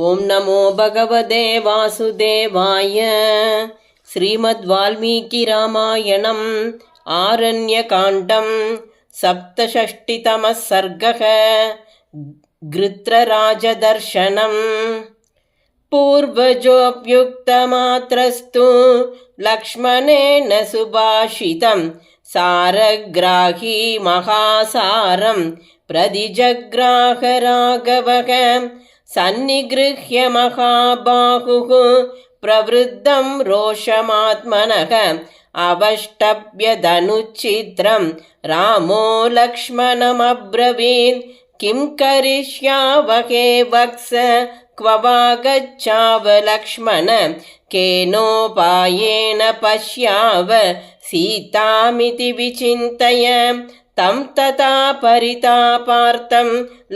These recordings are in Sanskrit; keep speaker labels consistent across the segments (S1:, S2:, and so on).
S1: ओं नमो भगवते वासुदेवाय। श्रीमद्वाल्मीकिरामायणम् आरण्यकाण्डम् सप्तषष्टितमः सर्गः। गृत्रराजदर्शनम्। पूर्वजोऽप्युक्तमात्रस्तु लक्ष्मणेन सुभाषितं सारग्राही महासारं प्रतिजग्राह राघवः। सन्निगृह्य महाबाहुः प्रवृद्धं रोषमात्मनः अवष्टभ्य धनुच्छिद्रं रामो लक्ष्मणमब्रवीत् किं करिष्यावहे वत्स क्व वा गच्छाव लक्ष्मण केनोपायेन पश्याव सीतामिति विचिन्तय तं तथा परितापार्तं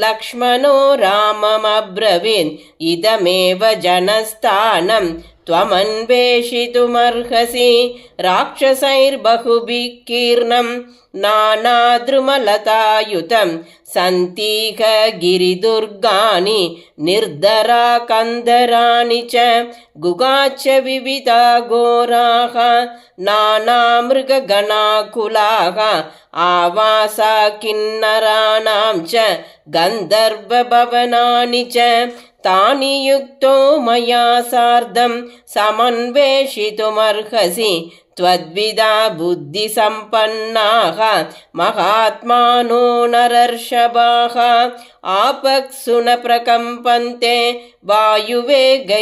S1: लक्ष्मणो राममब्रवीत् इदमेव जनस्थानं त्वमन्वेषितुमर्हसि राक्षसैर्बहुभिः कीर्णं नानाद्रुमलतायुतं सन्तीह गिरिदुर्गानि निर्धरा कन्दराणि च गुगाच्च विविधा घोराः नानामृगगणाकुलाः आवासा किन्नराणां च गन्धर्वभवनानि च तानि युक्तो मया सार्धं समन्वेषितुमर्हसि त्वद्विदा बुद्धिसम्पन्नाः महात्मानो नरर्षभाः आपत्सु न प्रकम्पन्ते वायुवेगैरिवाचलाः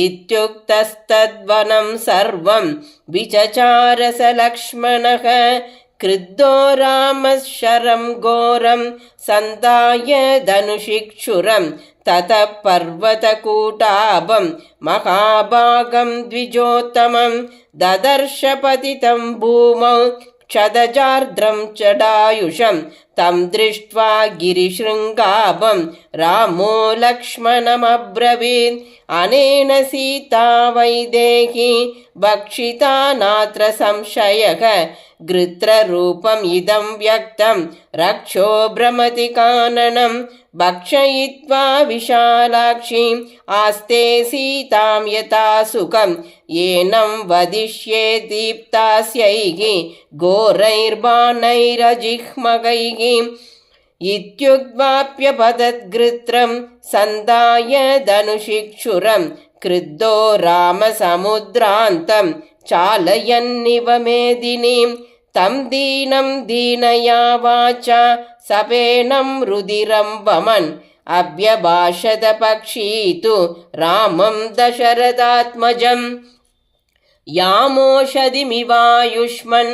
S1: इत्युक्तस्तद्वनं सर्वं विचचार स लक्ष्मणः क्रुद्धो रामः शरं घोरं सन्धाय धनुषिक्षुरं ततः पर्वतकूटाभं महाभागं द्विजोत्तमं ददर्श पतितं भूमौ क्षदजार्द्रं चडायुषं तं दृष्ट्वा गिरिशृङ्गाभं रामो लक्ष्मणमब्रवीत् अनेन सीता वैदेही भक्षिता नात्र संशयः गृत्ररूपम् इदं व्यक्तं रक्षो भ्रमति काननं भक्षयित्वा विशालाक्षीम् आस्ते सीतां यथा सुखं येनं वदिष्ये दीप्तास्यैः घोरैर्बाणैरजिह्मगैः इत्युद्वाप्यपतद्गृत्रं सन्धाय धनुषिक्षुरं क्रुद्धो रामसमुद्रान्तं चालयन्निव मेदिनीं तं दीनं दीनया वाचा सपेनं रुधिरं वमन् अभ्यभाषत पक्षीतु रामं दशरथात्मजं यामोषधिमिवायुष्मन्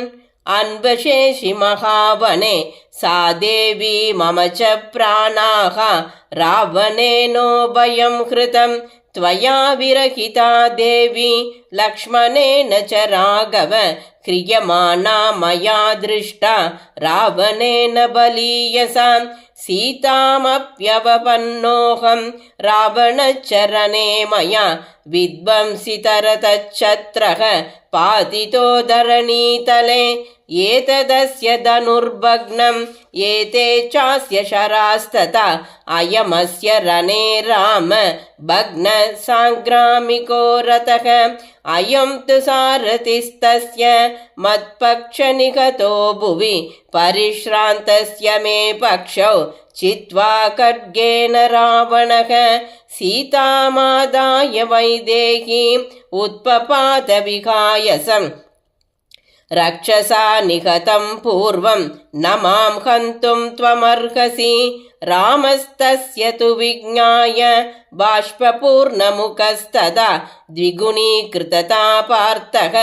S1: अन्वशेषि महावने सा देवी मम च प्राणाः रावणेनोभयं हृतं त्वया विरहिता देवी लक्ष्मणेन च राघव क्रियमाणा मया दृष्टा रावणेन बलीयसां सीतामप्यवपन्नोऽहं रावणचरणे मया विध्वंसितरतच्छत्रः पातितो धरणीतले एतदस्य धनुर्भग्नम् एते चास्य शरास्तथा अयमस्य रणे राम भग्न साङ्ग्रामिको रथः अयं तु सारथिस्तस्य मत्पक्षनिहतो भुवि परिश्रान्तस्य मे पक्षौ चित्वा खड्गेन रावणः सीतामादाय वैदेहीम् उत्पपात विहायसम् रक्षसा निहतं पूर्वं न मां हन्तुं त्वमर्हसि रामस्तस्य तु विज्ञाय बाष्पपूर्णमुखस्तदा द्विगुणीकृततापार्थः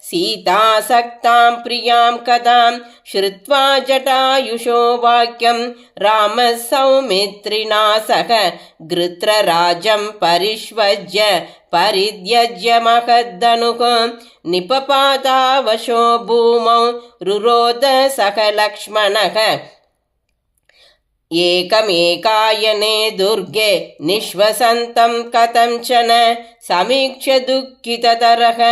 S1: सीतासक्तां प्रियां कथां श्रुत्वा जटायुषो वाक्यं रामः सौमित्रिणा सह गृत्रराजं परिष्वज्य परित्यज्य महद्धनुः निपपातावशो भूमौ रुरोध सह लक्ष्मणः ఏకమేకాయనే దుర్గే నిశ్వసంతం కథంచన సమీక్ష్య దుఃఖితతరః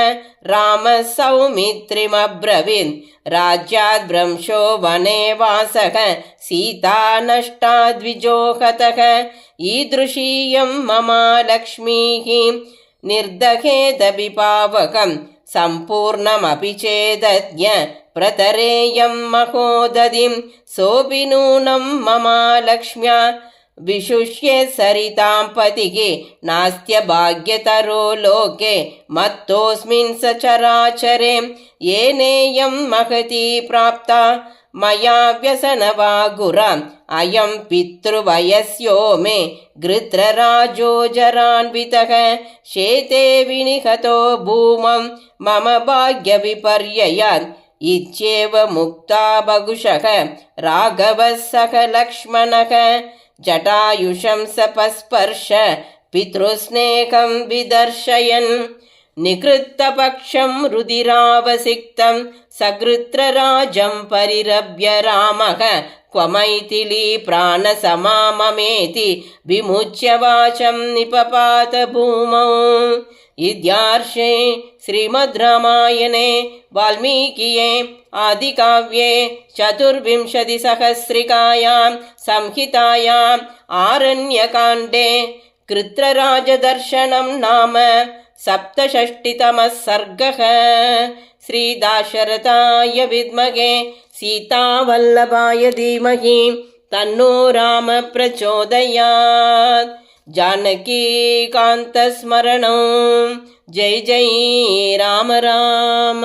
S1: రామः సౌమిత్రిమబ్రవీన్ రాజ్యాద్భ్రంశో వనే వాసః సీతా నష్టా ద్విజో హతః ఈదృశీయం మమా లక్ష్మీః నిర్దహేదపి పావకం సంపూర్ణమపి చేదద్య ప్రతరేయం మహోదధిం సోపి నూనం మమా లక్ష్మ్యా విశుష్యే సరితాం పతిః నాస్త్య భాగ్యతరో లోకే మత్తోస్మిన్ సచరాచరే ఏనేయం మహతి ప్రాప్తా మయా వ్యసనవాగురాం అయం పితృవయస్యో మే గృత్రరాజో జరాన్వితః శేతే వినిహతో భూమం మమ భాగ్య విపర్యయాన్ ఇత్యేవ ముక్తా బగుషః రాఘవः సఖ లక్ష్మణः జటాయుషం సపస్పర్శ పితృస్నేహం విదర్శయన్ నికృత్తపక్షం రుధిరావసిక్తం సగృత్రరాజం పరిరభ్య రామః క్వమైథిలీ ప్రాణసమామమేతి విముచ్య వాచం నిపపాత భూమౌ. ఇత్యార్షే శ్రీమద్ రామాయణే వాల్మీకియే ఆదికావ్యే చతుర్వింశతిసహస్రికాయాం సంహితాయాం ఆరణ్యకాండే కృత్రరాజదర్శనం నామ సప్తషష్టితమः సర్గः. శ్రీదాశరథాయ విద్మహే సీతావల్లభాయ ధీమహి తన్నో రామ ప్రచోదయాత్. జానకీకాంతస్మరణం. జై జై రామ రామ.